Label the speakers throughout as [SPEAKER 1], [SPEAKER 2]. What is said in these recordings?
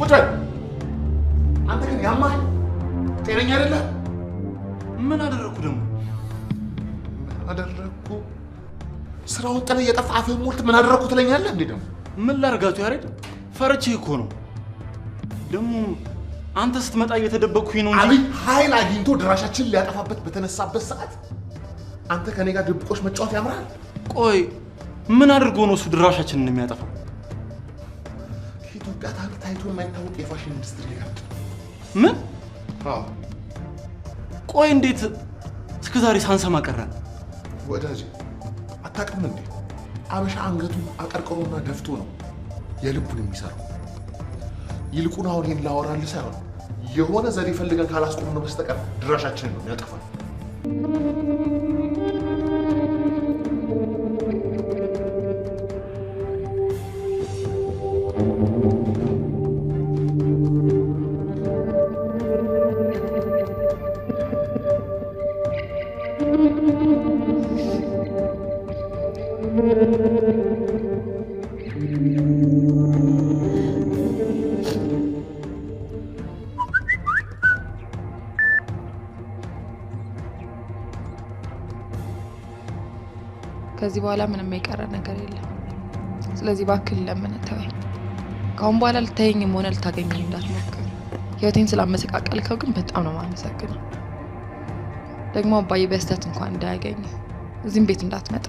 [SPEAKER 1] ቁጭ በል አንተ ግን ያማህ ጤነኛ አይደለህ
[SPEAKER 2] ምን አደረኩ ደግሞ
[SPEAKER 1] ምን አደረኩ ስራውን ጥለ እየጠፋ አፍህን ሞልት ምን አደረኩ ትለኛለህ እንዴ ደግሞ
[SPEAKER 2] ምን ላርጋቱ ያሬድ ፈርቼ እኮ ነው ደግሞ አንተ ስትመጣ እየተደበቅኩኝ ነው እንጂ
[SPEAKER 1] አብይ ኃይል አግኝቶ ድራሻችን ሊያጠፋበት በተነሳበት ሰዓት አንተ ከኔ ጋር ድብቆሽ መጫወት ያምራል
[SPEAKER 2] ቆይ ምን አድርጎ ነው እሱ ድራሻችንን የሚያጠፋው
[SPEAKER 1] ኢትዮጵያ ታሪክ ታይቶ የማይታወቅ የፋሽን ኢንዱስትሪ ጋር
[SPEAKER 2] ምን
[SPEAKER 1] አዎ
[SPEAKER 2] ቆይ እንዴት እስከዛሬ ሳንሰማ ቀረን
[SPEAKER 1] ወዳጅ አታውቅም እንዴ አበሻ አንገቱን አቀርቅሮና ደፍቶ ነው የልቡን የሚሰራው ይልቁን አሁን ይሄን ላወራልህ ሳይሆን የሆነ ዘዴ ፈልገን ካላስቆም ነው በስተቀር ድራሻችንን ነው የሚያጠፋው
[SPEAKER 3] ከዚህ በኋላ ምንም የቀረ ነገር የለም ስለዚህ ባክል ለምን ተወኝ ካሁን በኋላ ልታየኝም ሆነ ልታገኘኝ እንዳትሞክር ህይወቴን ስላመሰቃቀልከው ግን በጣም ነው ማመሰግነው ደግሞ አባዬ በስተት እንኳን እንዳያገኝ እዚህም ቤት እንዳትመጣ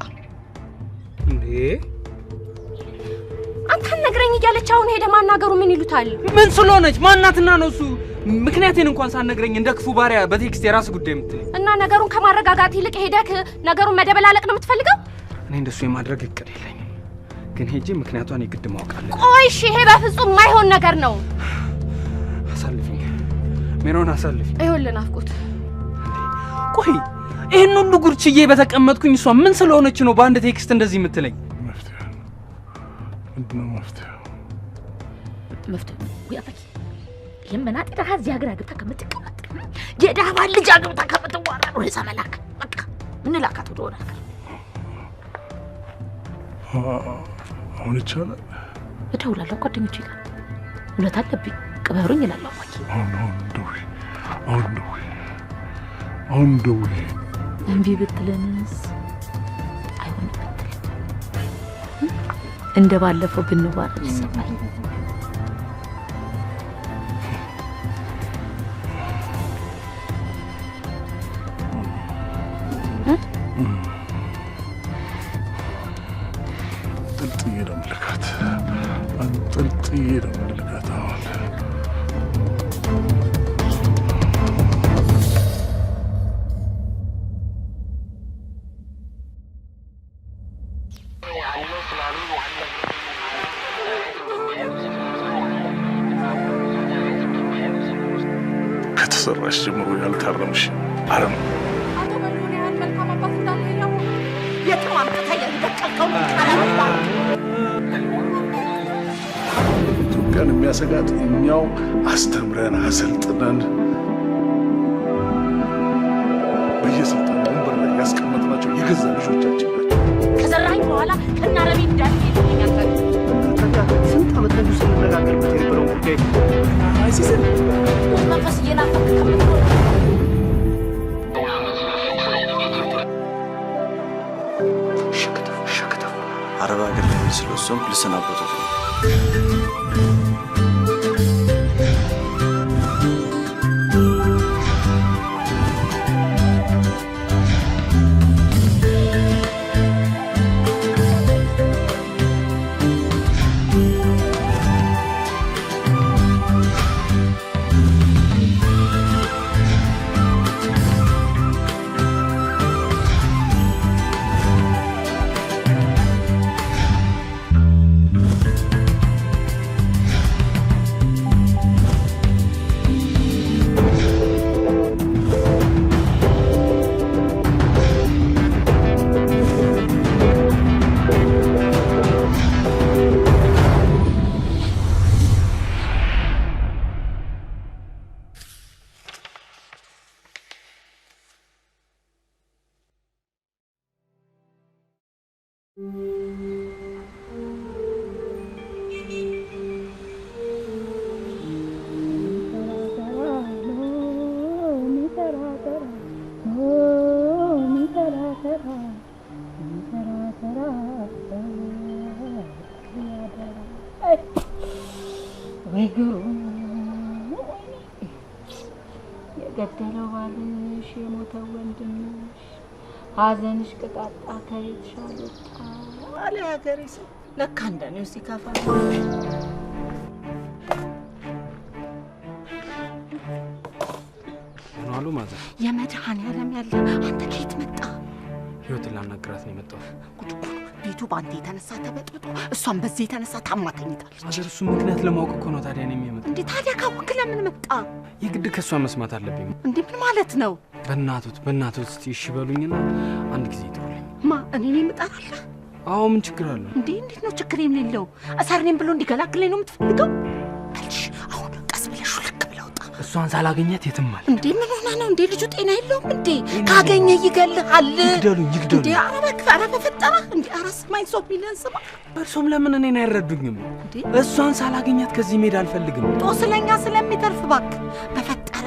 [SPEAKER 4] እንዴ
[SPEAKER 5] አንተ ነግረኝ እያለች አሁን ሄደ ማናገሩ ምን ይሉታል
[SPEAKER 4] ምን ስለሆነች ማናትና ነው እሱ ምክንያቴን እንኳን ሳትነግረኝ እንደ ክፉ ባሪያ በቴክስት የራስ ጉዳይ የምትለኝ
[SPEAKER 5] እና ነገሩን ከማረጋጋት ይልቅ ሄደክ ነገሩን መደበላለቅ ነው የምትፈልገው
[SPEAKER 4] እኔ እንደሱ የማድረግ እቅድ የለኝም ግን ሄጄ ምክንያቷን ይግድ ማውቃለሁ
[SPEAKER 5] ቆይ እሺ ይሄ በፍጹም ማይሆን ነገር ነው
[SPEAKER 4] አሳልፊኝ ሜሮን አሳልፊኝ
[SPEAKER 5] ይኸውልህ ናፍቆት
[SPEAKER 4] ቆይ ይሄን ሁሉ ጉርችዬ በተቀመጥኩኝ እሷ ምን ስለሆነች ነው በአንድ ቴክስት እንደዚህ የምትለኝ
[SPEAKER 5] መፍትሄ ያፈቂ የመናጤ ደሃ እዚህ ሀገር አግብታ ከምትቀመጥ የደሃ ልጅ አግብታ ከምትዋራ ነው ለሰመላክ በቃ ምን ላካት ወደ ሆነ ነገር
[SPEAKER 6] አሁን ይቻላል
[SPEAKER 5] እደውላለሁ ጓደኞቼ ጋር ሁለት አለብኝ ቅበሩኝ እላለሁ ማኪ
[SPEAKER 6] አሁን ደውይ
[SPEAKER 5] እምቢ ብትለንስ አይሆንም ብትል እንደ ባለፈው ብንዋረድ ይሰማል
[SPEAKER 6] ጥልጥዬ ነው የምልካት አሁን ከተሰራሽ ጀምሮ ያልታረምሽ አረም
[SPEAKER 5] አቶ በሉን ያህል መልካም አባት እንዳለ ያው የተማምጠታ የደቀቀው ቀረባ
[SPEAKER 6] ኢትዮጵያን የሚያሰጋት እኛው አስተምረን አሰልጥነን በየስልጣን ወንበር ላይ ያስቀመጥናቸው የገዛ ልጆቻችን ናቸው።
[SPEAKER 5] ከዘራኝ በኋላ ከናረቢ እንዳትሄድልኝ አልፈልግም።
[SPEAKER 4] ስንት ዓመት ነው ስንነጋገርበት የነበረው ጉዳይ አይሲስን
[SPEAKER 5] መንፈስ እየናፈቅ ከምትኖር
[SPEAKER 2] ሸክተፍ አረብ ሀገር ላይ ስለሷም ልሰናበቱት ነው
[SPEAKER 5] ወይ ግሩም የገደለው ባልሽ የሞተው ወንድምሽ ሐዘንሽ ቅጣጣ ከቤትሽ አልወጣ አለ ሀገሬ ሰው። ለካ እንደኔው ሲከፋ
[SPEAKER 4] አሉ ማዘር
[SPEAKER 5] የመድኃኒዓለም ያለ አንተ ከየት መጣ?
[SPEAKER 4] ህይወትን ላናግራት ነው የመጣው።
[SPEAKER 5] ቤቱ ባንተ የተነሳ ተበጥብጦ እሷን በዚህ የተነሳ ታማ ተኝታለች።
[SPEAKER 4] ማዘር እሱ ምክንያት ለማወቅ እኮ ነው ታዲያ ነው የሚመጣው።
[SPEAKER 5] እንዴ ታዲያ ካወቅ ለምን መጣ?
[SPEAKER 4] የግድ ከሷ መስማት አለብኝ።
[SPEAKER 5] እንዴ ምን ማለት ነው?
[SPEAKER 4] በእናቶት እስቲ እሺ በሉኝና አንድ ጊዜ ጥሩልኝ።
[SPEAKER 5] ማ እኔ ነኝ የምጠራልህ?
[SPEAKER 4] አዎ ምን ችግር አለው?
[SPEAKER 5] እንዴት ነው ችግር የሌለው? አሳርኔም ብሎ እንዲገላግለኝ ነው የምትፈልገው? እሺ አሁን ቀስ ብለሽ ልክ ብለው ወጣ።
[SPEAKER 4] እሷን ሳላገኛት የትም አለ።
[SPEAKER 5] እንዴ ምን ሆነ ነው እንዴ? ልጁ ጤና የለውም እንዴ? ካገኘ ይገልሃል።
[SPEAKER 4] ይግደሉኝ።
[SPEAKER 5] እንዴ ኧረ በፈጠረህ እንዴ! ኧረ ስማኝ ሰው ቢለን ስማ።
[SPEAKER 4] እርሶም ለምን እኔን አይረዱኝም? እሷን ሳላገኛት ከዚህ መሄድ አልፈልግም።
[SPEAKER 5] ጦስለኛ ስለሚተርፍ እባክህ በፈጠረ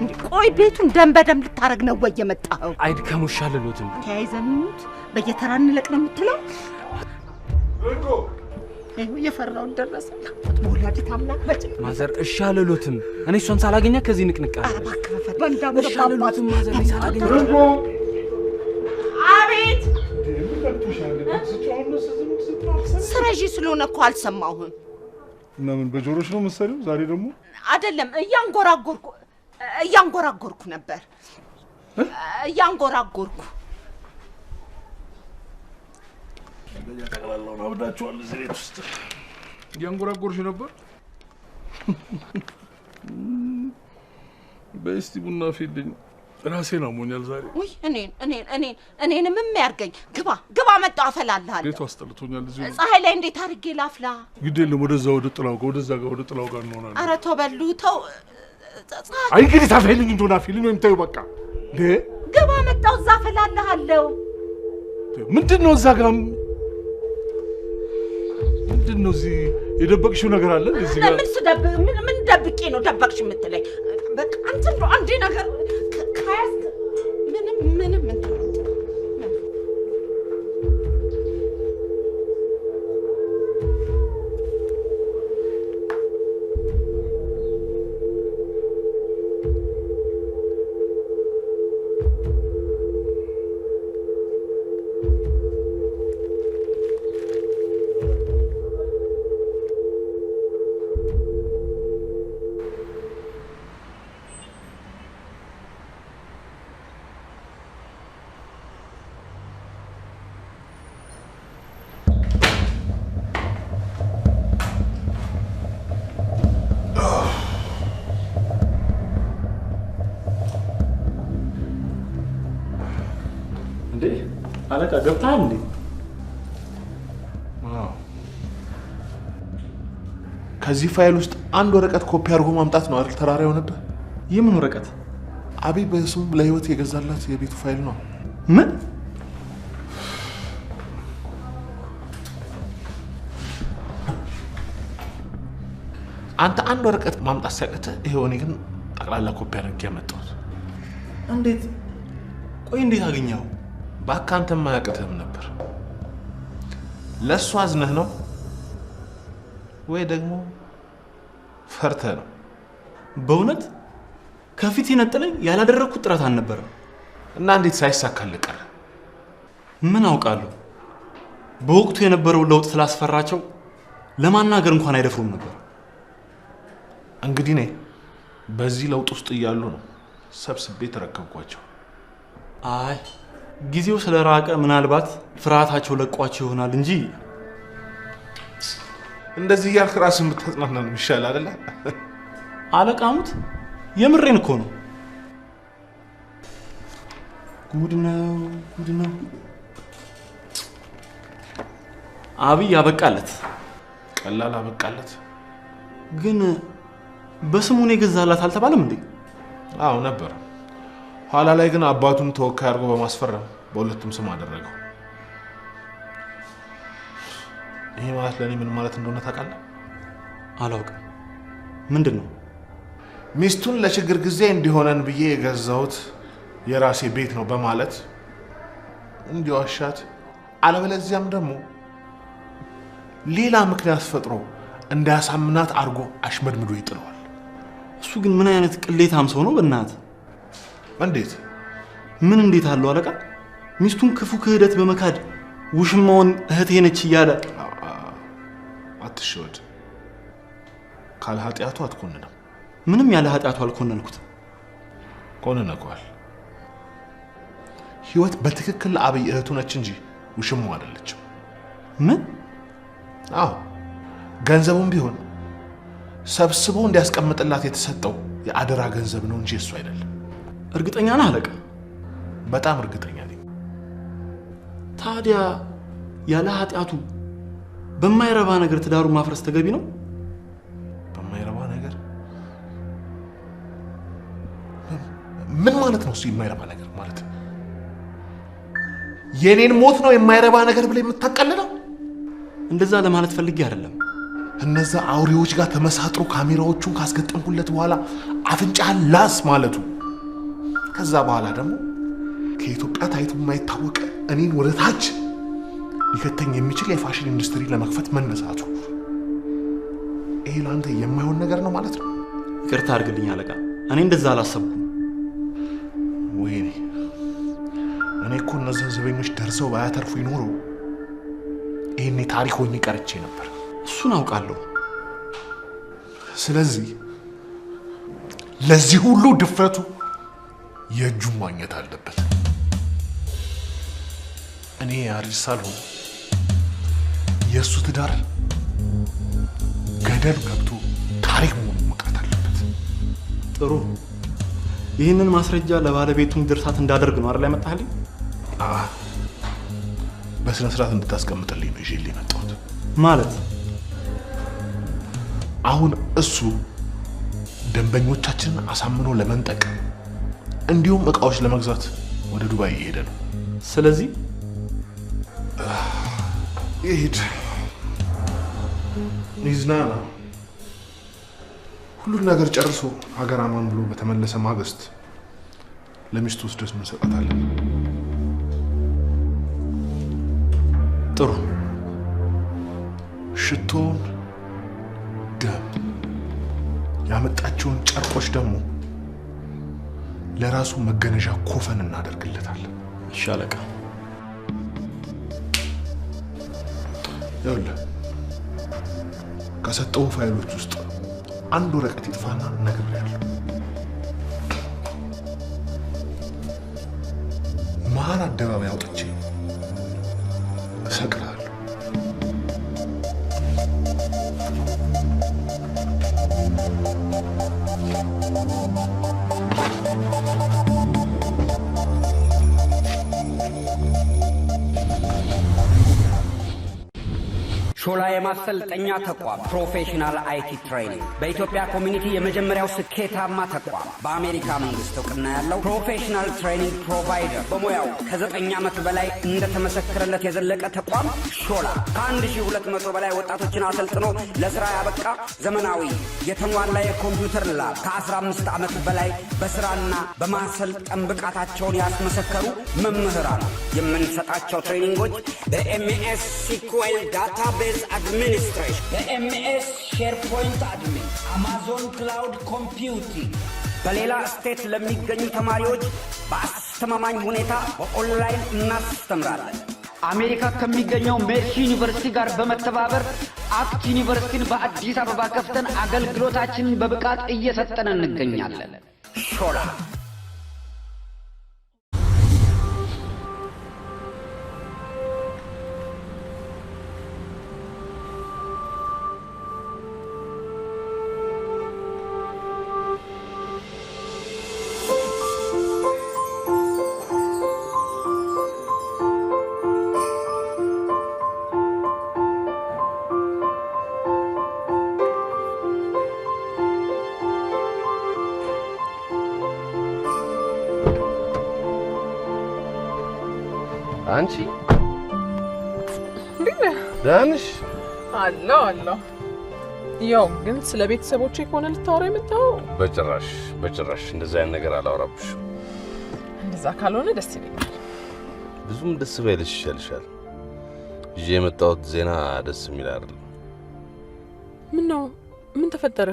[SPEAKER 5] እንዴ! ቆይ ቤቱን ደም በደም ልታረግ ነው ወይ የመጣኸው?
[SPEAKER 4] አይድከሙሽ አልሎትም።
[SPEAKER 5] ተያይዘን እንሂድ በየተራ እንለቅ ነው የምትለው? የፈራውን ደረሰ። ወላዲተ አምላክ በጭ
[SPEAKER 4] ማዘር እሺ አልሎትም። እኔ እሷን ሳላገኛት ከዚህ ንቅንቅ አለ።
[SPEAKER 5] እባክህ በፈጠረ
[SPEAKER 4] እሺ አልሎትም ማዘር እኔ ሳላገኛት።
[SPEAKER 5] አቤት ስራዬ ስለሆነ እኮ አልሰማሁም።
[SPEAKER 6] እና ምን በጆሮሽ ነው መሰለው? ዛሬ ደግሞ
[SPEAKER 5] አይደለም እያንጎራጎርኩ ነበር። እያንጎራጎርኩ
[SPEAKER 6] ያጠቅላላው አብዳችኋል። እዚህ ቤት ውስጥ እያንጎራጎርሽ ነበር። በስቲ ቡና ፊልኝ ራሴን አሞኛል ዛሬ።
[SPEAKER 5] ወይ እኔንም የሚያርገኝ ግባ መጣሁ አፈላልሃለሁ።
[SPEAKER 6] ቤቱ አስጠልቶኛል። እዚህ
[SPEAKER 5] ፀሐይ ላይ እንዴት አድርጌ ላፍላ?
[SPEAKER 6] ግድ የለም ወደ ጥላው ጋር እንሆናለን።
[SPEAKER 5] ኧረ ተው በሉ ተው።
[SPEAKER 6] አይ እንግዲህ ታፈልኝ እንደሆነ አፊልኝ ወይም ተይው በቃ።
[SPEAKER 5] ግባ መጣሁ እዛ አፈላልሃለሁ።
[SPEAKER 6] ምንድነው እዛ ጋር ምንድነው እዚህ የደበቅሽው ነገር አለ? እዚህ ጋር
[SPEAKER 5] ምን ደብቄ ነው ደበቅሽ የምትለኝ? በቃ አንተ ነው አንዴ ነገር ካያስ ምንም እንትን
[SPEAKER 2] አለቃ ገብታል እንዴ?
[SPEAKER 1] ከዚህ ፋይል ውስጥ አንድ ወረቀት ኮፒ አድርጎ ማምጣት ነው አይደል ተራራ የሆነብህ?
[SPEAKER 2] የምን ወረቀት?
[SPEAKER 1] አብይ በስሙ ለህይወት የገዛላት የቤቱ ፋይል ነው።
[SPEAKER 2] ምን?
[SPEAKER 1] አንተ አንድ ወረቀት ማምጣት ሲያቅትህ ይሄው እኔ ግን ጠቅላላ ኮፒ አድርጌ ያመጣሁት።
[SPEAKER 2] እንዴት? ቆይ እንዴት አገኘኸው?
[SPEAKER 1] እባክህ አንተማ አያቅትህም ነበር። ለእሱ አዝነህ ነው ወይ ደግሞ ፈርተህ ነው?
[SPEAKER 2] በእውነት ከፊት የነጠለኝ ያላደረኩት ጥረት አልነበረም።
[SPEAKER 1] እና እንዴት ሳይሳካልህ ቀረ?
[SPEAKER 2] ምን አውቃለሁ። በወቅቱ የነበረው ለውጥ ስላስፈራቸው ለማናገር እንኳን አይደፍሩም ነበር።
[SPEAKER 1] እንግዲህ እኔ በዚህ ለውጥ ውስጥ እያሉ ነው ሰብስቤ ተረከብኳቸው።
[SPEAKER 2] አይ ጊዜው ስለራቀ ምናልባት ፍርሃታቸው ለቋቸው ይሆናል እንጂ
[SPEAKER 1] እንደዚህ እያልክ ራስን ብታጽናና ነው የሚሻል አይደለ?
[SPEAKER 2] አለቃሙት የምሬን እኮ ነው። ጉድ ነው። አብይ አበቃለት።
[SPEAKER 1] ቀላል አበቃለት።
[SPEAKER 2] ግን በስሙን የገዛላት አልተባለም እንዴ?
[SPEAKER 1] አዎ ነበር። ኋላ ላይ ግን አባቱን ተወካይ አድርጎ በማስፈረም በሁለቱም ስም አደረገው። ይሄ ማለት ለኔ ምን ማለት እንደሆነ ታውቃለህ?
[SPEAKER 2] አላውቅም። ምንድን ነው?
[SPEAKER 1] ሚስቱን ለችግር ጊዜ እንዲሆነን ብዬ የገዛሁት የራሴ ቤት ነው በማለት እንዲዋሻት አለበለዚያም ደግሞ ሌላ ምክንያት ፈጥሮ እንዳያሳምናት አርጎ አሽመድምዶ ይጥለዋል።
[SPEAKER 2] እሱ ግን ምን አይነት ቅሌታም ሰው ነው በእናት?
[SPEAKER 1] እንዴት
[SPEAKER 2] ምን እንዴት አለው አለቃ? ሚስቱን ክፉ ክህደት በመካድ ውሽማውን እህቴ ነች እያለ
[SPEAKER 1] አትሸወድ። ካለ ኃጢያቱ አትኮንነው።
[SPEAKER 2] ምንም ያለ ኃጢያቱ አልኮነንኩት።
[SPEAKER 1] ኮንነኳል። ህይወት በትክክል አብይ እህቱ ነች እንጂ ውሽማው አይደለችም።
[SPEAKER 2] ምን?
[SPEAKER 1] አዎ ገንዘቡም ቢሆን ሰብስቦ እንዲያስቀምጥላት የተሰጠው የአደራ ገንዘብ ነው እንጂ እሱ አይደለም።
[SPEAKER 2] እርግጠኛ ነህ አለቃ?
[SPEAKER 1] በጣም እርግጠኛ ነኝ።
[SPEAKER 2] ታዲያ ያለ ኃጢያቱ በማይረባ ነገር ትዳሩ ማፍረስ ተገቢ ነው?
[SPEAKER 1] በማይረባ ነገር ምን ማለት ነው? እሱ የማይረባ ነገር ማለት የኔን ሞት ነው የማይረባ ነገር ብለ የምታቀልለው?
[SPEAKER 2] እንደዛ ለማለት ፈልጌ አይደለም።
[SPEAKER 1] እነዛ አውሬዎች ጋር ተመሳጥሮ ካሜራዎቹን ካስገጠምኩለት በኋላ አፍንጫህን ላስ ማለቱ፣ ከዛ በኋላ ደግሞ ከኢትዮጵያ ታይቶ የማይታወቅ እኔን ወደ ታች ሊከተኝ የሚችል የፋሽን ኢንዱስትሪ ለመክፈት መነሳቱ፣ ይሄ ለአንተ የማይሆን ነገር ነው ማለት ነው?
[SPEAKER 2] ይቅርታ አድርግልኝ አለቃ፣ እኔ እንደዛ አላሰብኩም።
[SPEAKER 1] ወይኔ እኔ እኮ እነዚህን ዘበኞች ደርሰው ባያተርፉ ይኖሩ ይሄኔ ታሪክ ሆኜ ቀርቼ ነበር።
[SPEAKER 2] እሱን አውቃለሁ።
[SPEAKER 1] ስለዚህ ለዚህ ሁሉ ድፍረቱ የእጁን ማግኘት አለበት። እኔ አሪስ ሳልሆን የእሱ ትዳር ገደል ገብቶ ታሪክ መሆኑን መቅረት አለበት።
[SPEAKER 2] ጥሩ። ይህንን ማስረጃ ለባለቤቱን ድርሳት እንዳደርግ ነው አይደል ያመጣህልኝ? በስነ ስርዓት እንድታስቀምጥልኝ ነው ይዤልህ የመጣሁት። ማለት
[SPEAKER 1] አሁን እሱ ደንበኞቻችንን አሳምኖ ለመንጠቅ እንዲሁም እቃዎች ለመግዛት ወደ ዱባይ እየሄደ ነው።
[SPEAKER 2] ስለዚህ
[SPEAKER 1] ይሄድ ይዝናና። ሁሉን ነገር ጨርሶ ሀገር አማን ብሎ በተመለሰ ማግስት ለሚስቱ ወስደን እንሰጣታለን።
[SPEAKER 2] ጥሩ።
[SPEAKER 1] ሽቶን፣ ደም ያመጣቸውን ጨርቆች ደግሞ ለራሱ መገነዣ ኮፈን እናደርግለታለን።
[SPEAKER 2] እሺ አለቃ።
[SPEAKER 1] ይኸውልህ ከሰጠው ፋይሎች ውስጥ አንድ ወረቀት ይጥፋና እነግርሃለሁ። መሀል አደባባይ አውጥቼ እሰቅልሃለሁ።
[SPEAKER 7] ሾላ የማሰልጠኛ ተቋም ፕሮፌሽናል አይቲ ትሬኒንግ በኢትዮጵያ ኮሚኒቲ የመጀመሪያው ስኬታማ ተቋም በአሜሪካ መንግስት እውቅና ያለው ፕሮፌሽናል ትሬኒንግ ፕሮቫይደር በሙያው ከ9 ዓመት በላይ እንደተመሰከረለት የዘለቀ ተቋም ሾላ ከ1200 በላይ ወጣቶችን አሰልጥኖ ለስራ ያበቃ ዘመናዊ የተሟላ የኮምፒውተር ላብ ከ15 ዓመት በላይ በስራና በማሰልጠን ብቃታቸውን ያስመሰከሩ መምህራን የምንሰጣቸው ትሬኒንጎች በኤምኤስ ሲኩዌል ዳታቤዝ administration, the MS SharePoint admin, Amazon Cloud Computing በሌላ ስቴት ለሚገኙ ተማሪዎች በአስተማማኝ ሁኔታ በኦንላይን እናስተምራለን። አሜሪካ ከሚገኘው ሜርሲ ዩኒቨርሲቲ ጋር በመተባበር አክት ዩኒቨርሲቲን በአዲስ አበባ ከፍተን አገልግሎታችንን በብቃት እየሰጠን እንገኛለን። ሾላ
[SPEAKER 8] አንቺ ዳንሽ
[SPEAKER 9] አለው ያው ግን ስለ ቤተሰቦቼ ከሆነ ልታወራ የመጣው
[SPEAKER 8] በጭራሽ እንደዛ አይነት ነገር አላወራብሽ።
[SPEAKER 9] እንደዛ ካልሆነ ደስ ይለኛል።
[SPEAKER 8] ብዙም ደስ ባይልሽ ይሻልሻል። ይዤ የመጣሁት ዜና ደስ የሚል አይደለም።
[SPEAKER 9] ምን ነው? ምን ተፈጠረ?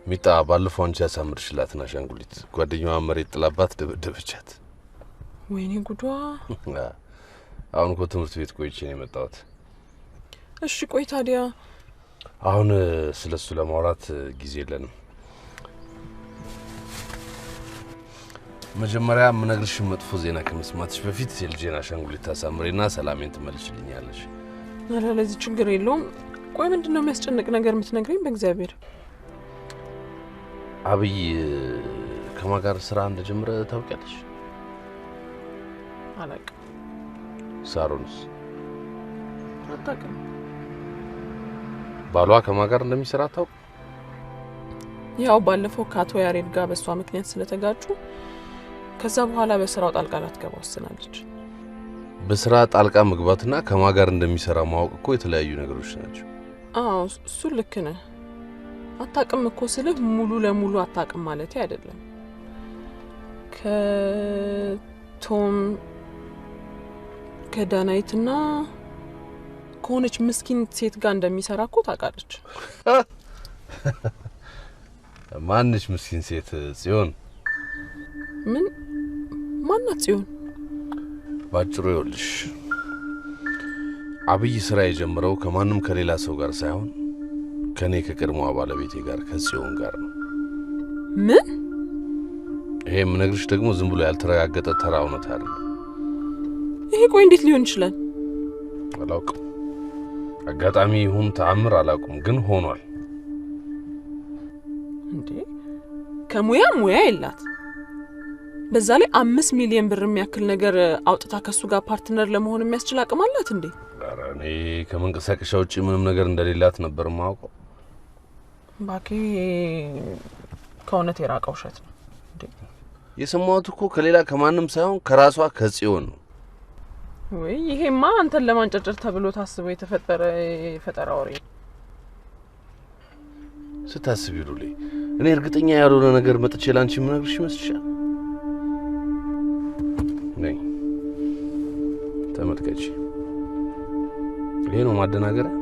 [SPEAKER 8] ሚጣ ባለፈው አንቺ ያሳምርሽላትና አሻንጉሊት ጓደኛዋ መሬት ጥላባት ደበደበቻት።
[SPEAKER 9] ወይኔ ጉዷ!
[SPEAKER 8] አሁን እኮ ትምህርት ቤት ቆይቼ ነው የመጣሁት።
[SPEAKER 9] እሺ ቆይ ታዲያ
[SPEAKER 8] አሁን ስለሱ ለማውራት ጊዜ የለንም። መጀመሪያ ምነግርሽ መጥፎ ዜና ከመስማትሽ በፊት የልጄን አሻንጉሊት ታሳምሪና ሰላሜን ትመልሽልኛለሽ።
[SPEAKER 9] አላ ለዚህ ችግር የለውም። ቆይ ምንድነው የሚያስጨንቅ ነገር የምትነግረኝ? በእግዚአብሔር
[SPEAKER 8] አብይ ከማን ጋር ስራ እንደጀመረ ታውቂያለሽ?
[SPEAKER 9] አላውቅም።
[SPEAKER 8] ሳሮንስ?
[SPEAKER 9] አታውቅም?
[SPEAKER 8] ባሏ ከማን ጋር እንደሚሰራ ታውቅ?
[SPEAKER 9] ያው ባለፈው ከአቶ ያሬድ ጋር በሷ ምክንያት ስለተጋጩ ከዛ በኋላ በስራው ጣልቃ ላትገባ ወስናለች።
[SPEAKER 8] በስራ ጣልቃ መግባትና ከማን ጋር እንደሚሰራ ማወቅ እኮ የተለያዩ ነገሮች ናቸው።
[SPEAKER 9] አዎ እሱ ልክ ነህ። አታውቅም እኮ ስልህ ሙሉ ለሙሉ አታውቅም ማለት አይደለም። ከቶም ከዳናይትና ከሆነች ምስኪን ሴት ጋር እንደሚሰራ እኮ ታውቃለች።
[SPEAKER 8] ማንሽ ምስኪን ሴት? ጽዮን?
[SPEAKER 9] ምን ማናት ጽዮን?
[SPEAKER 8] ባጭሩ ይኸውልሽ አብይ ስራ የጀመረው ከማንም ከሌላ ሰው ጋር ሳይሆን ከኔ ከቀድሞ ባለቤቴ ጋር ከጽዮን ጋር ነው።
[SPEAKER 9] ምን?
[SPEAKER 8] ይሄ ምነግርሽ ደግሞ ዝም ብሎ ያልተረጋገጠ ተራ እውነት አይደለም።
[SPEAKER 9] ይሄ ቆይ እንዴት ሊሆን ይችላል?
[SPEAKER 8] አላውቅም። አጋጣሚ ይሁን ተአምር አላውቅም፣ ግን ሆኗል።
[SPEAKER 9] እንዴ ከሙያ የላት። በዛ ላይ 5 ሚሊዮን ብር የሚያክል ነገር አውጥታ ከሱ ጋር ፓርትነር ለመሆን የሚያስችል አቅም አላት እንዴ?
[SPEAKER 8] ኧረ እኔ ከመንቀሳቀሻ ውጪ ምንም ነገር እንደሌላት ነበር ማውቀው።
[SPEAKER 9] ባኪ ከእውነት የራቀ ውሸት ነው እንዴ?
[SPEAKER 8] የሰማሁት እኮ ከሌላ ከማንም ሳይሆን ከራሷ ከጽዮን ነው።
[SPEAKER 9] ወይ ይሄማ አንተን ለማንጨጨር ተብሎ ታስቦ የተፈጠረ የፈጠራ ወሬ።
[SPEAKER 8] ስታስቢ ሩሌ እኔ እርግጠኛ ያልሆነ ነገር መጥቼ ላንቺ ምነግርሽ ይመስልሻል? ነይ ተመልከቺ። ይሄ ነው ማደናገሪያ።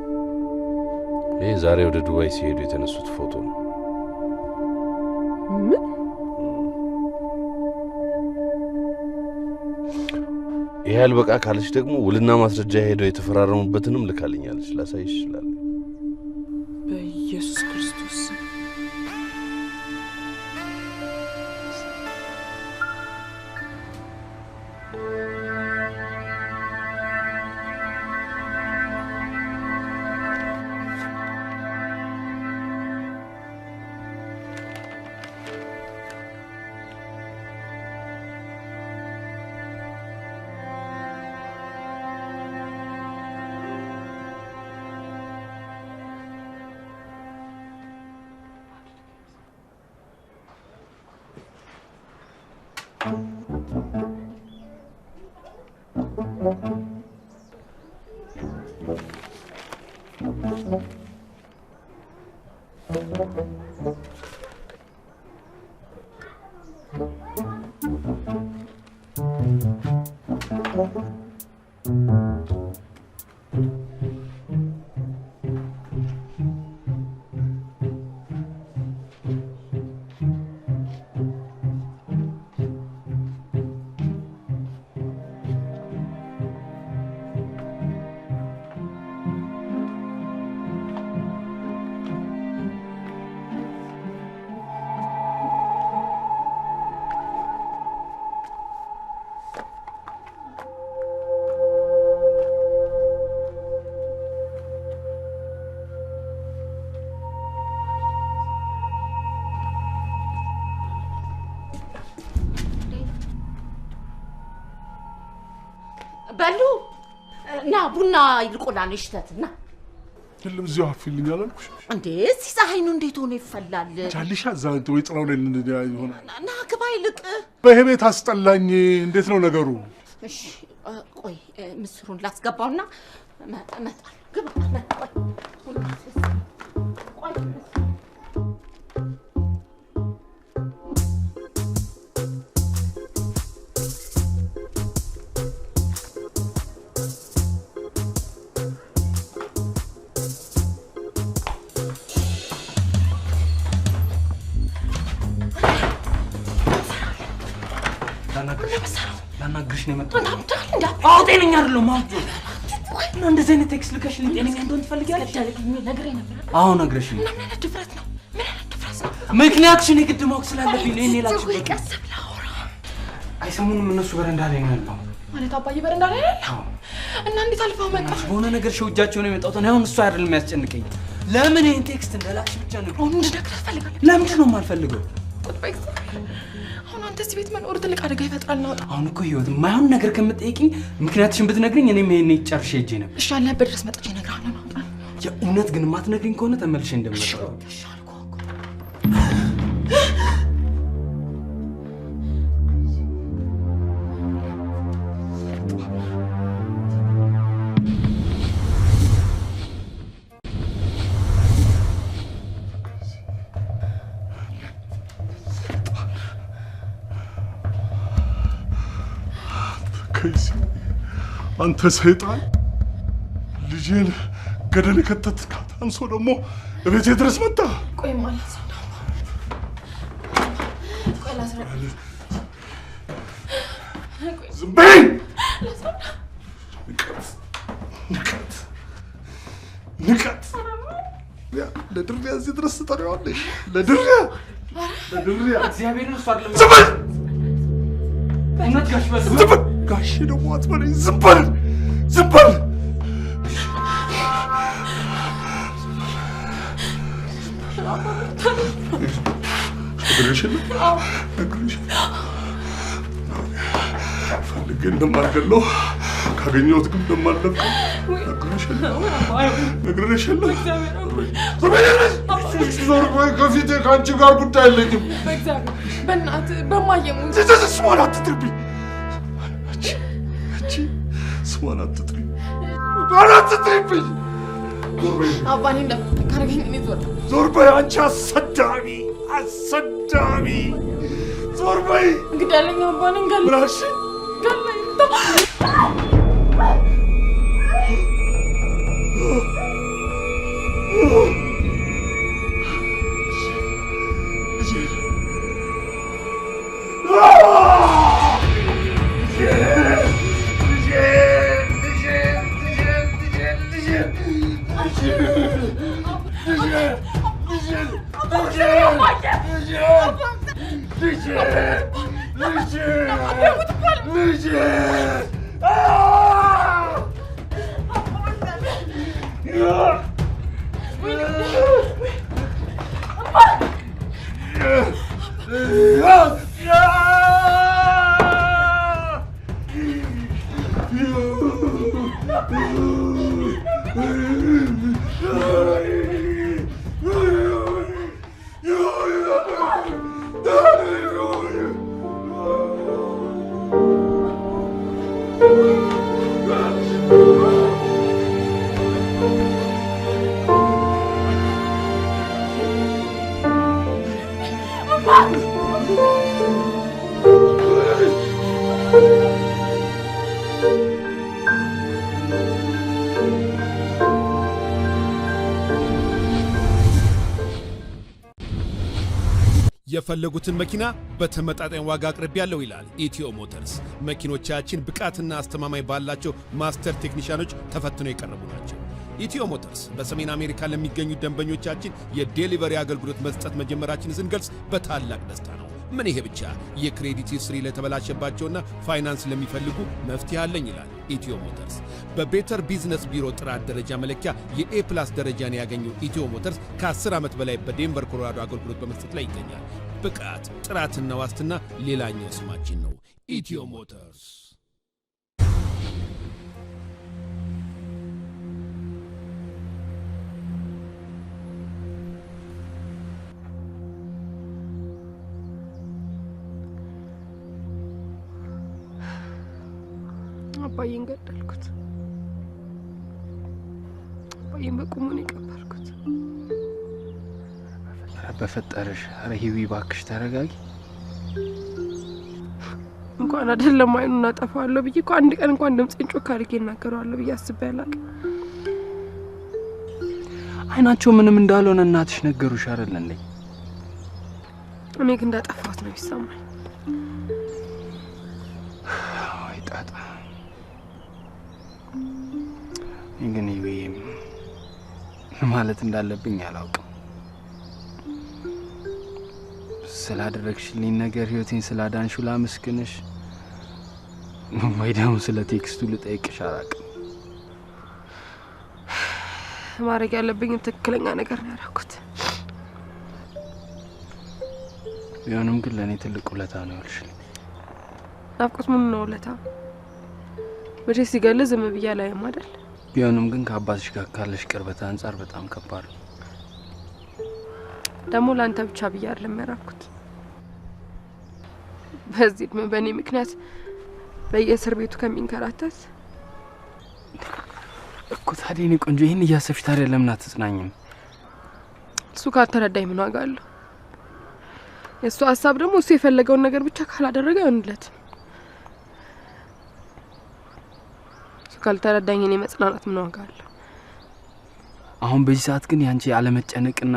[SPEAKER 8] ይሄ ዛሬ ወደ ዱባይ ሲሄዱ የተነሱት ፎቶ ነው።
[SPEAKER 9] ምን?
[SPEAKER 8] ይሄ አልበቃ ካለች ደግሞ ውልና ማስረጃ ሄደው የተፈራረሙበትንም ልካልኛለች። ላሳይሽ ይችላል።
[SPEAKER 9] በኢየሱስ ክርስቶስ
[SPEAKER 5] በሉ ና ቡና ይልቆላል እሽተትና
[SPEAKER 6] ሁሉም እዚሁ አፍልኝ አላልኩሽ
[SPEAKER 5] እንዴ? እዚህ ፀሐይ ነው እንዴት ሆነ ይፈላል?
[SPEAKER 6] ቻልሻ ዛንተ ወይ ጥራው ላይ ይሆናል።
[SPEAKER 5] ና ግባ ይልቅ
[SPEAKER 6] በህቤት አስጠላኝ። እንዴት ነው ነገሩ?
[SPEAKER 5] እሺ ቆይ ምስሩን ላስገባውና መጣል ግባ ቆይ
[SPEAKER 4] ነው የመጣው። አዎ ጤነኛ አይደለሁም ማለት ነው። እና እንደዚህ አይነት ቴክስት ልከሽልኝ ጤነኛ እንደሆነ ትፈልጊያለሽ?
[SPEAKER 5] ነግሬ ነበር።
[SPEAKER 4] አዎ ነግረሽኝ።
[SPEAKER 5] ምን አይነት ድፍረት ነው?
[SPEAKER 4] ምክንያትሽን የግድ ማወቅ ስላለብኝ ለኔ ላክሽበት።
[SPEAKER 5] ቀስ ብላ አውራ።
[SPEAKER 4] አይሰሙንም እነሱ በረንዳ ላይ ነው ያለው።
[SPEAKER 3] ማለት አባዬ በረንዳ ላይ ያለው? እና እንዴት አልፋው መጣ?
[SPEAKER 4] በሆነ ነገር ሸውጃቸው ነው የመጣሁት። አሁን እሱ አይደለም የሚያስጨንቀኝ። ለምን ይሄን ቴክስት እንደላክሽ ብቻ ነው።
[SPEAKER 3] አሁን እንድነግርህ ትፈልጋለህ?
[SPEAKER 4] ለምንድን ነው የማልፈልገው?
[SPEAKER 3] አሁን አንተ እዚህ ቤት መኖር ትልቅ አደጋ ይፈጥራል ነው።
[SPEAKER 4] አሁን እኮ ህይወት የማይሆን ነገር ከምትጠይቂኝ ምክንያትሽን ብትነግሪኝ እኔም ይሄን ጨርሼ ሄጄ ነበር።
[SPEAKER 3] እሺ አለበት ድረስ መጥቼ እነግርሃለሁ ነው።
[SPEAKER 4] የእውነት ግን የማትነግሪኝ ከሆነ ተመልሼ እንደምመጣው።
[SPEAKER 3] እሺ አልኩህ እኮ።
[SPEAKER 6] አንተ ሰይጣን ልጄን ገደል ከተትካት አንሶ ደግሞ እቤቴ ድረስ መጣ።
[SPEAKER 3] ቆይ ማለት ነው። ቆይ ላስረዳ።
[SPEAKER 6] ዝም በይ። ንቀት ለድርያ እዚህ ድረስ ትጠሪዋለሽ? ለድርያ
[SPEAKER 4] እግዚአብሔርን እሱ አይደለም።
[SPEAKER 6] ዝም በል።
[SPEAKER 4] እውነት ጋሽ በል።
[SPEAKER 6] ዝም በል። ጋሽ ደግሞ አትበለኝ። ዝም በል። ዝም በል። ፈልጌ እንደማልገለው ካገኘሁት ግን እንደማልለቀው ነግሬሻለሁ። ዞር በይ ከፊቴ። ከአንቺ ጋር ጉዳይ የለኝም።
[SPEAKER 3] በእናትህ በማየሙ
[SPEAKER 6] ስሟን አትጥሪብኝ። ስሟን አትጥሪ። አትጥሪብኝ።
[SPEAKER 3] አባኔ እንደካረገኝ እኔ
[SPEAKER 6] ዞር በይ አንቺ አሰዳቢ አሰዳቢ። ዞር በይ።
[SPEAKER 3] እንግዳለኝ አባኔ ገለኝ።
[SPEAKER 6] ምን አልሽ?
[SPEAKER 3] ገለኝ።
[SPEAKER 10] የፈለጉትን መኪና በተመጣጣኝ ዋጋ አቅርቤያለሁ ይላል ኢትዮ ሞተርስ። መኪኖቻችን ብቃትና አስተማማኝ ባላቸው ማስተር ቴክኒሻኖች ተፈትነው የቀረቡ ናቸው። ኢትዮ ሞተርስ በሰሜን አሜሪካ ለሚገኙ ደንበኞቻችን የዴሊቨሪ አገልግሎት መስጠት መጀመራችን ስንገልጽ በታላቅ ደስታ ነው። ምን ይሄ ብቻ! የክሬዲት ሂስትሪ ለተበላሸባቸውና ፋይናንስ ለሚፈልጉ መፍትሄ አለኝ ይላል ኢትዮ ሞተርስ። በቤተር ቢዝነስ ቢሮ ጥራት ደረጃ መለኪያ የኤ+ ደረጃን ያገኘው ኢትዮ ሞተርስ ከ10 ዓመት በላይ በዴንቨር ኮሎራዶ አገልግሎት በመስጠት ላይ ይገኛል። ብቃት፣ ጥራትና ዋስትና ሌላኛው ስማችን ነው። ኢትዮ ሞተርስ።
[SPEAKER 3] አባዬን ገደልኩት። አባዬን በቁሙ ነው የቀበርኩት።
[SPEAKER 4] በፈጠረሽ ኧረ ሂዊ እባክሽ ተረጋጊ።
[SPEAKER 3] እንኳን አይደለም አይኑን አጠፋዋለሁ ብዬ እኮ አንድ ቀን እንኳን ድምጼን ጮክ አድርጌ እናገረዋለሁ ብዬ አስቤ አላውቅም።
[SPEAKER 4] አይናቸው ምንም እንዳልሆነ እናትሽ ነገሩሽ አይደል እንዴ?
[SPEAKER 3] እኔ ግን እንዳጠፋሁት ነው የሚሰማኝ።
[SPEAKER 4] አይ ጣጣ ማለት እንዳለብኝ አላውቅም። ስላደረግሽልኝ ነገር ህይወቴን ስላዳንሽው ላመስግንሽ ወይ ደግሞ ስለ ቴክስቱ ልጠይቅሽ አላውቅም።
[SPEAKER 3] ማድረግ ያለብኝ ትክክለኛ ነገር ነው ያደረኩት።
[SPEAKER 4] ቢሆንም ግን ለእኔ ትልቅ ውለታ ነው ያልሽልኝ።
[SPEAKER 3] ናፍቆት ምን ነው ውለታ? ወደ ሲገል ዝም ብያ ላይ ማደል።
[SPEAKER 4] ቢሆንም ግን ከአባትሽ ጋር ካለሽ ቅርበት አንፃር በጣም ከባድ ነው።
[SPEAKER 3] ደግሞ ላንተ ብቻ ብያ አይደለም ያደረኩት። በዚህ በእኔ ምክንያት በየእስር ቤቱ ከሚንከራተት
[SPEAKER 4] እኮ ታዲያ እኔ ቆንጆ ይሄን እያሰብሽ ታዲያ ለምን አትጽናኝም?
[SPEAKER 3] እሱ ካልተረዳኝ ምን ዋጋ አለው? የእሱ ሀሳብ ደግሞ እሱ የፈለገውን ነገር ብቻ ካላደረገ እንለት እሱ ካልተረዳኝ እኔ መጽናናት ምን ዋጋ አለው?
[SPEAKER 4] አሁን በዚህ ሰዓት ግን ያንቺ ያለመጨነቅና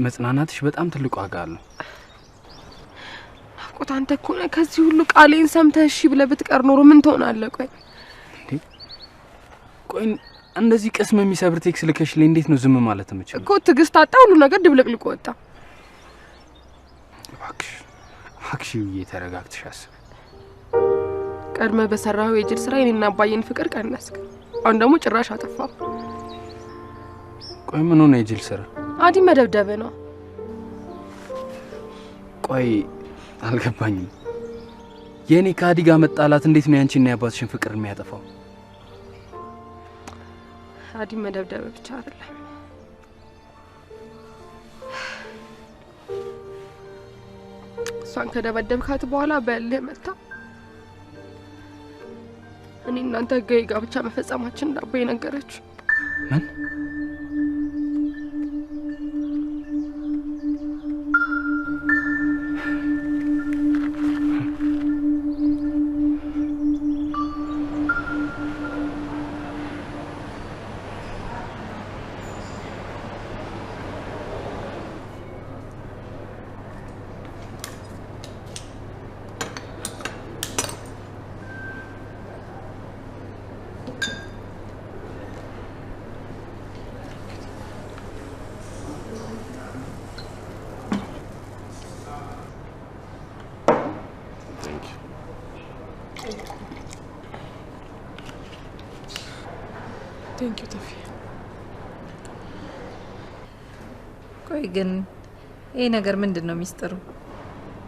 [SPEAKER 4] መጽናናትሽ በጣም ትልቅ ዋጋ አለው።
[SPEAKER 3] ናፍቆት አንተ እኮ ነህ ከዚህ ሁሉ ቃሌን ሰምተህ እሺ ብለህ ብትቀር ኖሮ ምን ትሆናለህ?
[SPEAKER 4] ቆይ እንደዚህ ቅስም የሚሰብር ቴክስት ልከሽልኝ እንዴት ነው ዝም ማለት የምችለው?
[SPEAKER 3] እኮ ትዕግስት አጣ፣ ሁሉ ነገር ድብልቅልቅ ወጣ።
[SPEAKER 4] እባክሽ ተረጋግተሽ አስብ።
[SPEAKER 3] ቀድመ በሰራው የጅል ስራ የኔና አባዬን ፍቅር ቀነስክ። አሁን ደግሞ ጭራሽ አጠፋው።
[SPEAKER 4] ቆይ ምን ሆነ የጅል ስራ?
[SPEAKER 3] አዲ መደብደብ ነው።
[SPEAKER 4] ቆይ አልገባኝም። የኔ ከአዲ ጋር መጣላት እንዴት ነው ያንቺና ያባትሽን ፍቅር የሚያጠፋው?
[SPEAKER 3] አዲ መደብደብ ብቻ አይደለም፣ እሷን ከደበደብካት በኋላ በልህ መጣ እኔ እናንተ ህጋዊ ጋብቻ መፈጸማችን ዳቦ የነገረችው።
[SPEAKER 4] ምን?
[SPEAKER 9] ቴንክ ዩ ተፊ።
[SPEAKER 11] ቆይ ግን ይሄ ነገር ምንድነው ሚስጥሩ?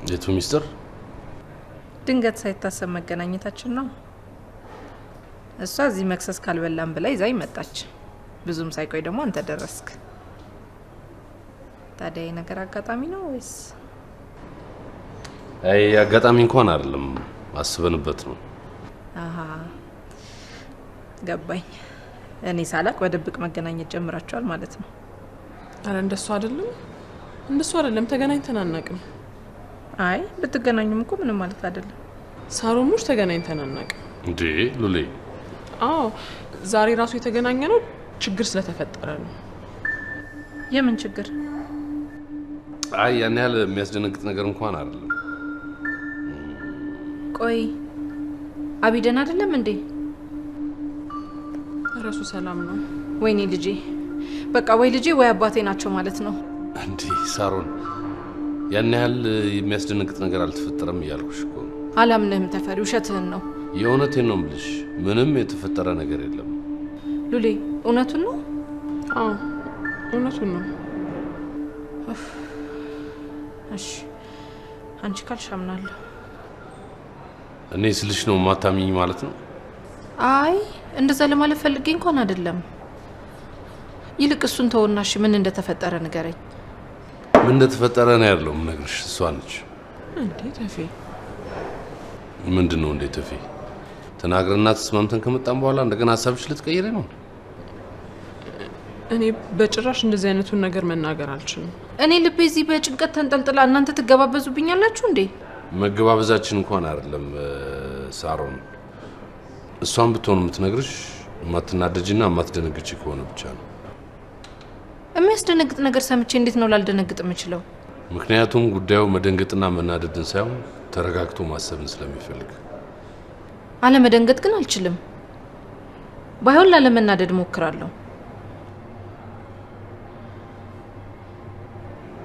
[SPEAKER 8] የቱ ሚስጥር?
[SPEAKER 11] ድንገት ሳይታሰብ መገናኘታችን ነው። እሷ እዚህ መክሰስ ካልበላን ብላ ይዛይ መጣች። ብዙም ሳይቆይ ደግሞ አንተ ደረስክ። ታዲያ ይሄ ነገር አጋጣሚ ነው ወይስ?
[SPEAKER 8] አይ አጋጣሚ እንኳን አይደለም፣ አስበንበት ነው።
[SPEAKER 11] አሃ ገባኝ። እኔ ሳላቅ በድብቅ መገናኘት ጀምራችኋል ማለት ነው።
[SPEAKER 9] አረ እንደሱ አይደለም፣ ተገናኝተን አናውቅም።
[SPEAKER 11] አይ ብትገናኙም እኮ ምንም ማለት አይደለም።
[SPEAKER 9] ሳሮሙሽ ተገናኝተን አናውቅም
[SPEAKER 8] እንዴ ሉሌ?
[SPEAKER 9] አዎ ዛሬ ራሱ የተገናኘ ነው ችግር ስለተፈጠረ ነው።
[SPEAKER 11] የምን ችግር?
[SPEAKER 8] አይ ያን ያህል የሚያስደነግጥ ነገር እንኳን አይደለም።
[SPEAKER 11] ቆይ አቢደን አይደለም እንዴ?
[SPEAKER 9] ራሱ ሰላም ነው።
[SPEAKER 11] ወይኔ ልጄ፣ በቃ ወይ ልጄ ወይ አባቴ ናቸው ማለት ነው።
[SPEAKER 8] እንዴ ሳሮን፣ ያን ያህል የሚያስደነግጥ ነገር አልተፈጠረም እያልኩሽ እኮ ነው።
[SPEAKER 11] አላምንህም ተፈሪ፣ ውሸትህን ነው።
[SPEAKER 8] የእውነቴን ነው የምልሽ፣ ምንም የተፈጠረ ነገር የለም።
[SPEAKER 11] ሉሌ እውነቱን ነው?
[SPEAKER 9] አዎ እውነቱን ነው።
[SPEAKER 11] እሺ አንቺ ካልሽ አምናለሁ።
[SPEAKER 8] እኔ ስልሽ ነው ማታሚኝ ማለት ነው?
[SPEAKER 11] አይ እንደዛ ለማለት ፈልጌ እንኳን አይደለም። ይልቅ እሱን ተወናሽ ምን እንደተፈጠረ ንገረኝ።
[SPEAKER 8] ምን እንደተፈጠረ ነው ያለው ምነግርሽ እሷ ነች።
[SPEAKER 9] እንዴ ተፊ?
[SPEAKER 8] ምንድነው እንዴ ተፊ? ተናግረና ተስማምተን ከመጣን በኋላ እንደገና ሐሳብሽ ልትቀይሪ ነው?
[SPEAKER 9] እኔ በጭራሽ እንደዚህ አይነቱን ነገር መናገር አልችልም።
[SPEAKER 11] እኔ ልቤ እዚህ በጭንቀት ተንጠልጥላ እናንተ ትገባበዙብኛላችሁ እንዴ?
[SPEAKER 8] መገባበዛችን እንኳን አይደለም ሳሮን። እሷን ብትሆን የምትነግርሽ ማትናደጂና ማትደነግጪ ከሆነ ብቻ ነው።
[SPEAKER 11] የሚያስደነግጥ ነገር ሰምቼ እንዴት ነው ላልደነግጥ የምችለው?
[SPEAKER 8] ምክንያቱም ጉዳዩ መደንገጥና መናደድን ሳይሆን ተረጋግቶ ማሰብን ስለሚፈልግ።
[SPEAKER 11] አለመደንገጥ ግን አልችልም። ባይሆን ላለመናደድ ሞክራለሁ።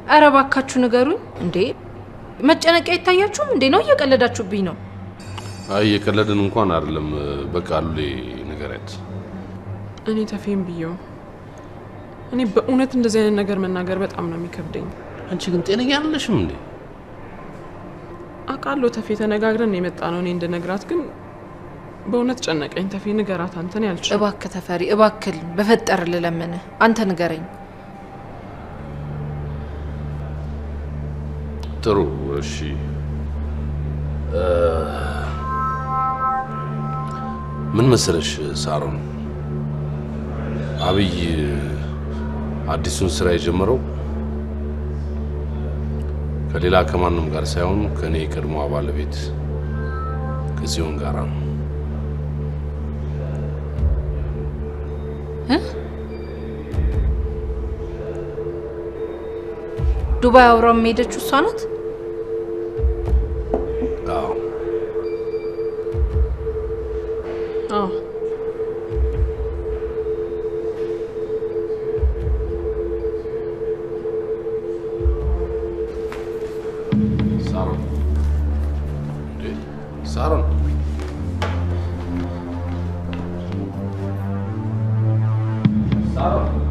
[SPEAKER 11] ኧረ እባካችሁ ንገሩኝ እንዴ መጨነቂያ ይታያችሁም እንዴ ነው እየቀለዳችሁብኝ ነው
[SPEAKER 8] አይ የቀለድን እንኳን አይደለም በቃ አሉሌ ነገራት
[SPEAKER 9] እኔ ተፌም ብየው እኔ በእውነት እንደዚህ አይነት ነገር መናገር በጣም ነው የሚከብደኝ
[SPEAKER 8] አንቺ ግን ጤነኛ አይደለሽም እንዴ
[SPEAKER 9] አቃሎ ተፌ ተነጋግረን የመጣ ነው እኔ እንደነግራት ግን በእውነት ጨነቀኝ ተፌ ንገራት አንተን ያልሽ
[SPEAKER 11] እባክህ ተፈሪ እባክህ በፈጠር ለለመነ አንተ ንገረኝ
[SPEAKER 8] ጥሩ እሺ ምን መሰለሽ ሳሮን አብይ አዲሱን ስራ የጀመረው ከሌላ ከማንም ጋር ሳይሆን ከኔ ቀድሞ ባለቤት ከሲዮን ጋር ነው
[SPEAKER 11] ዱባይ አውራም ሄደች እሷ ናት
[SPEAKER 8] Saron. Saron.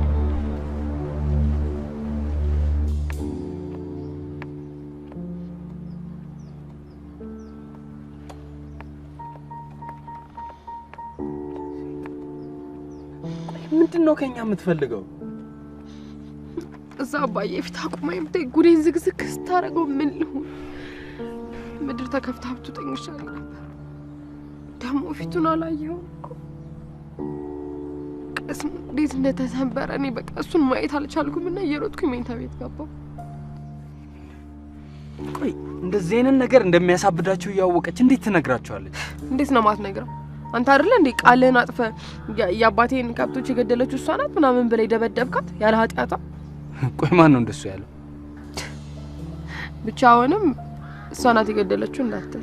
[SPEAKER 4] ምንድነው ከኛ የምትፈልገው?
[SPEAKER 3] እዛ አባዬ ፊት አቁማኝ ብታይ ጉዴን ዝግዝግ ስታረገው ምን ልሁን? ምድር ተከፍታ ብትውጠኝ ይሻላል ነበር። ደግሞ ፊቱን አላየሁም እኮ ቅስሙ እንዴት እንደተሰበረ እኔ በቃ እሱን ማየት አልቻልኩም እና እየሮጥኩኝ መኝታ ቤት ገባሁ።
[SPEAKER 4] ቆይ እንደዚህ አይነት ነገር እንደሚያሳብዳቸው እያወቀች እንዴት ትነግራቸዋለች?
[SPEAKER 3] እንዴት ነው ማትነግረው? አንተ አይደለ እንዴ ቃልህን አጥፈ ያባቴን ከብቶች የገደለችው እሷ ናት ምናምን ብለህ ደበደብካት ያለ ኃጢያቷ?
[SPEAKER 4] ቆይ ማን ነው እንደሱ ያለው?
[SPEAKER 3] ብቻ አሁንም እሷ ናት የገደለችው እንዳትል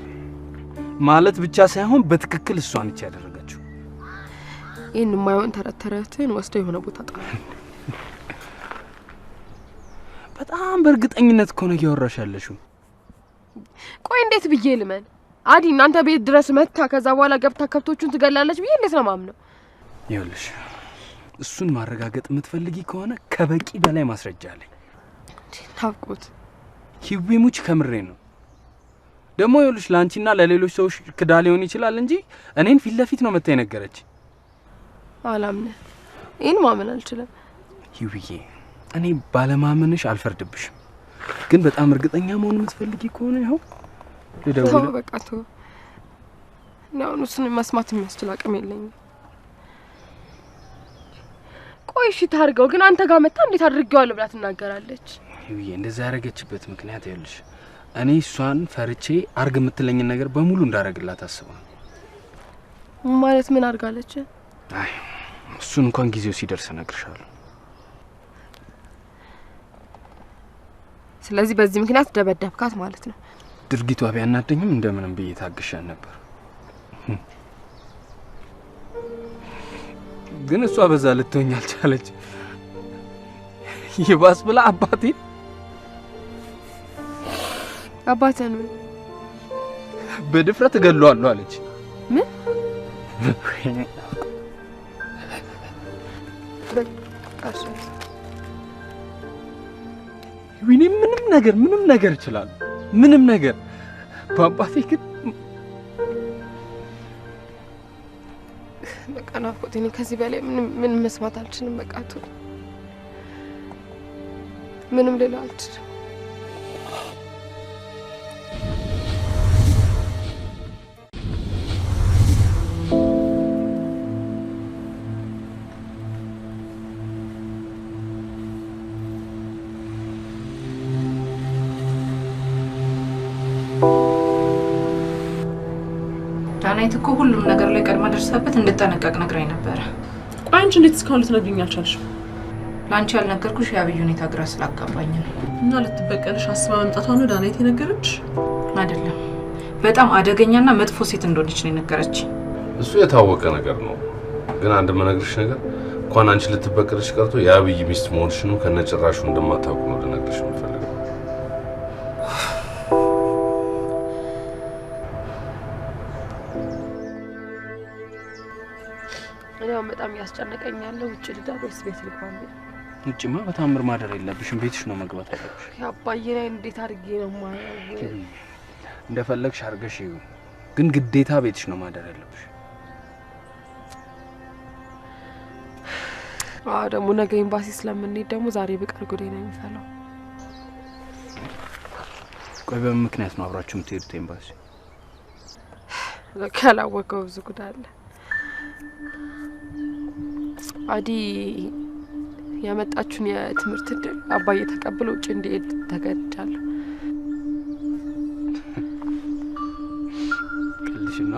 [SPEAKER 4] ማለት ብቻ ሳይሆን በትክክል እሷ ነች ያደረገችው።
[SPEAKER 3] ይሄን የማይሆን ተረተረትን ወስደው የሆነ ቦታ ጣሉ።
[SPEAKER 4] በጣም በእርግጠኝነት እኮ ነው እያወራሽ ያለሽው።
[SPEAKER 3] ቆይ እንዴት ብዬ ልመን? አዲ እናንተ ቤት ድረስ መታ ከዛ በኋላ ገብታ ከብቶቹን ትገላለች ብዬ እንዴት ነው ማምነው?
[SPEAKER 4] ይኸውልሽ እሱን ማረጋገጥ የምትፈልጊ ከሆነ ከበቂ በላይ ማስረጃ አለኝ።
[SPEAKER 3] ታውቁት
[SPEAKER 4] ሂዊሙች ከምሬ ነው። ደግሞ ይኸውልሽ ላንቺና ለሌሎች ሰዎች ክዳ ሊሆን ይችላል እንጂ እኔን ፊት ለፊት ነው መታ የነገረች።
[SPEAKER 3] አላምነ ይሄን ማመን አልችልም።
[SPEAKER 4] ሂዊዬ እኔ ባለማመንሽ አልፈርድብሽም፣ ግን በጣም እርግጠኛ መሆን የምትፈልጊ ከሆነ ይኸው
[SPEAKER 3] ተው በቃ ተው። ነው እሱን መስማት የሚያስችል አቅም የለኝም። ቆይ እሺ ታርገው ግን አንተ ጋር መጣ እንዴት አድርጌዋለሁ ብላ ትናገራለች?
[SPEAKER 4] ይሄ እንደዛ ያረገችበት ምክንያት ይኸውልሽ እኔ እሷን ፈርቼ አርግ የምትለኝ ነገር በሙሉ እንዳረግላት አስባ።
[SPEAKER 3] ማለት ምን አርጋለች?
[SPEAKER 4] አይ እሱን እንኳን ጊዜው ሲደርስ እነግርሻለሁ።
[SPEAKER 3] ስለዚህ በዚህ ምክንያት ደበደብካት ማለት ነው?
[SPEAKER 4] ድርጊቷ ቢያናደኝም እንደምንም ብዬ ታግሻን ነበር። ግን እሷ በዛ ልትሆኝ አልቻለች። ይባስ ብላ አባቴን በድፍረት እገለዋለሁ አለች።
[SPEAKER 3] ምን?
[SPEAKER 4] ዊኒ ምንም ነገር ይችላል። ምንም ነገር በአባቴ ግን
[SPEAKER 3] በቃ ናፍቆት እኔ ከዚህ በላይ ምን መስማት አልችልም። በቃ ተው ምንም ሌላ አልችልም።
[SPEAKER 11] ዳናይት እኮ ሁሉም ነገር ላይ ቀድማ ደርሳበት እንድጠነቀቅ ነግራኝ ነበር።
[SPEAKER 9] ቆይ አንቺ እንዴት እስካሁን ልትነግሪኝ አልቻልሽም?
[SPEAKER 11] ላንቺ ያልነገርኩሽ የአብዩ ሁኔታ ግራ ስላጋባኝ ነው።
[SPEAKER 9] እና ልትበቀልሽ አስባ መምጣቷ ነው ዳናይት የነገረች?
[SPEAKER 11] አይደለም በጣም አደገኛና መጥፎ ሴት እንደሆነች ነው የነገረች።
[SPEAKER 8] እሱ የታወቀ ነገር ነው። ግን አንድ መነግርሽ ነገር እንኳን አንቺ ልትበቀልሽ ቀርቶ የአብይ ሚስት መሆንሽን ከነጭራሹ እንደማታውቁ ነው ልነግርሽ የምፈልገው።
[SPEAKER 3] እያስጨነቀኝ ያለው ውጭ ልዳበስ ቤት ልግባል
[SPEAKER 4] ውጭማ በታምር ማደር የለብሽም ቤትሽ ነው መግባት ያለብሽ
[SPEAKER 3] ያባዬ ላይ እንዴት አድርጌ ነው ማየው
[SPEAKER 4] እንደፈለግሽ አርገሽ ግን ግዴታ ቤትሽ ነው ማደር ያለብሽ
[SPEAKER 3] ደግሞ ነገ ኤምባሲ ስለምንሄድ ደግሞ ዛሬ በቀር ጉዴ ነው የሚፈላው
[SPEAKER 4] ቆይ በምን ምክንያት ነው አብራችሁ የምትሄዱት ኤምባሲ
[SPEAKER 3] ለካላወቀው ብዙ ጉድ አለ አዲ ያመጣችሁን የትምህርት እድል አባዬ ተቀብሎ ውጭ እንዲሄድ ተገድጃለሁ
[SPEAKER 4] ቀልሽና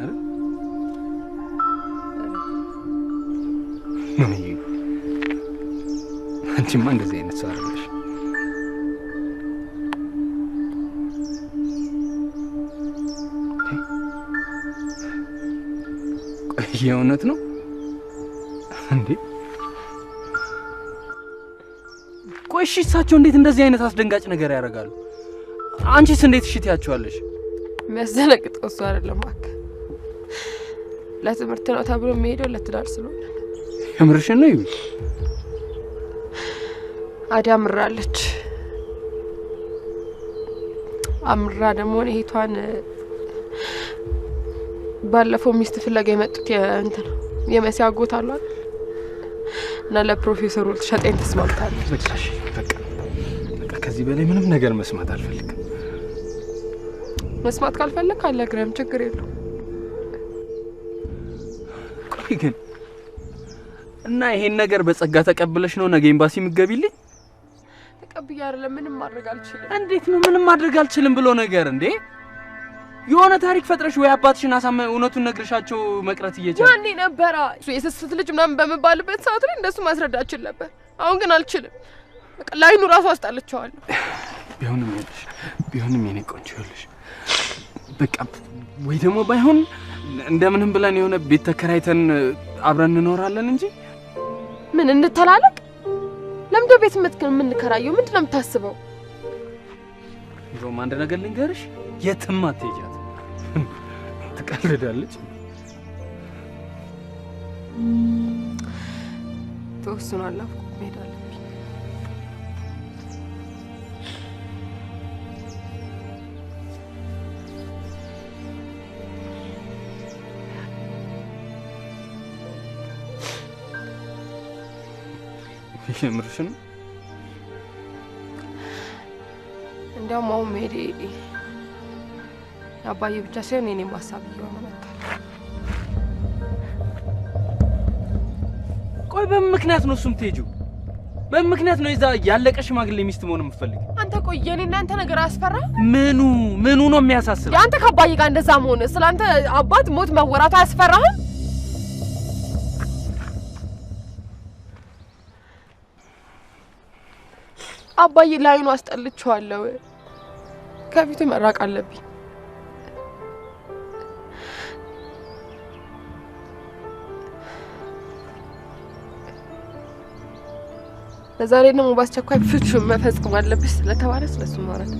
[SPEAKER 4] አረ አንቺማ እንደዚህ አይነት ሰው አይደለሽ የእውነት ነው እንዴ ቆይ እሺ እሳቸው እንዴት እንደዚህ አይነት አስደንጋጭ ነገር ያደርጋሉ አንቺስ እንዴት እሺ ትያቸዋለሽ
[SPEAKER 3] የሚያስደነግጠው እሱ አይደለም ማክ ለትምህርት ነው ተብሎ የሚሄደው ለትዳር ስለሆነ
[SPEAKER 4] የምርሽን ነው ይሁን
[SPEAKER 3] አዳምራለች አምራ ደግሞ እህቷን ባለፈው ሚስት ፍለጋ የመጡት እንትን የመሲያ አጎት አሉ አይደል እና ለፕሮፌሰሩ ተሸጠኝ ተስማምታለች
[SPEAKER 4] በቃ ከዚህ በላይ ምንም ነገር መስማት አልፈልግም
[SPEAKER 3] መስማት ካልፈለክ አለግረም ችግር የለው
[SPEAKER 4] ቆይ ግን እና ይሄን ነገር በጸጋ ተቀበለሽ ነው ነገ ኤምባሲ ምትገቢልኝ
[SPEAKER 3] ተቀብያ አይደለም ምንም ማድረግ አልችልም
[SPEAKER 4] እንዴት ነው ምንም ማድረግ አልችልም ብሎ ነገር እንዴ የሆነ ታሪክ ፈጥረሽ ወይ አባትሽን አሳመ እውነቱን ነግረሻቸው መቅረት እየቻለ
[SPEAKER 3] ያኔ ነበር የስስት ልጅ ምናምን በመባልበት ሰዓት ላይ እንደሱ ማስረዳችን ነበር አሁን ግን አልችልም በቃ ላይኑ ራሱ አስጣልቻለሁ
[SPEAKER 4] ቢሆንም የኔ ቆንጆ ይኸውልሽ በቃ ወይ ደግሞ ባይሆን እንደምንም ብለን የሆነ ቤት ተከራይተን አብረን እንኖራለን እንጂ
[SPEAKER 3] ምን እንተላለቅ ለምንድነው ቤት የምንከራየው ምንድነው የምታስበው
[SPEAKER 4] ሮማ አንድ ነገር ልንገርሽ የትም አትሄጃት ትቀልዳለች
[SPEAKER 3] ተወስኗል ሄዳለች
[SPEAKER 4] የምርሽን
[SPEAKER 3] እንደውም አሁን መሄዴ አባዬ ብቻ ሳይሆን እኔም ሀሳብ እየሆነ መጣ
[SPEAKER 4] ቆይ በምን ምክንያት ነው እሱም ትሄጂው በምን ምክንያት ነው እዛ ያለቀ ሽማግሌ ሚስት መሆን የምትፈልጊው
[SPEAKER 3] አንተ ቆይ የኔና አንተ ነገር አስፈራ
[SPEAKER 4] ምኑ ነው የሚያሳስበው
[SPEAKER 3] ያንተ ከአባዬ ጋር እንደዛ መሆን ስላንተ አባት ሞት መወራቱ አያስፈራህም አባዬ ላይኑ አስጠልቼዋለሁ ከፊቱ መራቅ አለብኝ ለዛሬ ደግሞ ባስቸኳይ ፍቹን መፈጸም አለብሽ ስለተባለ ስለሱ ማውራት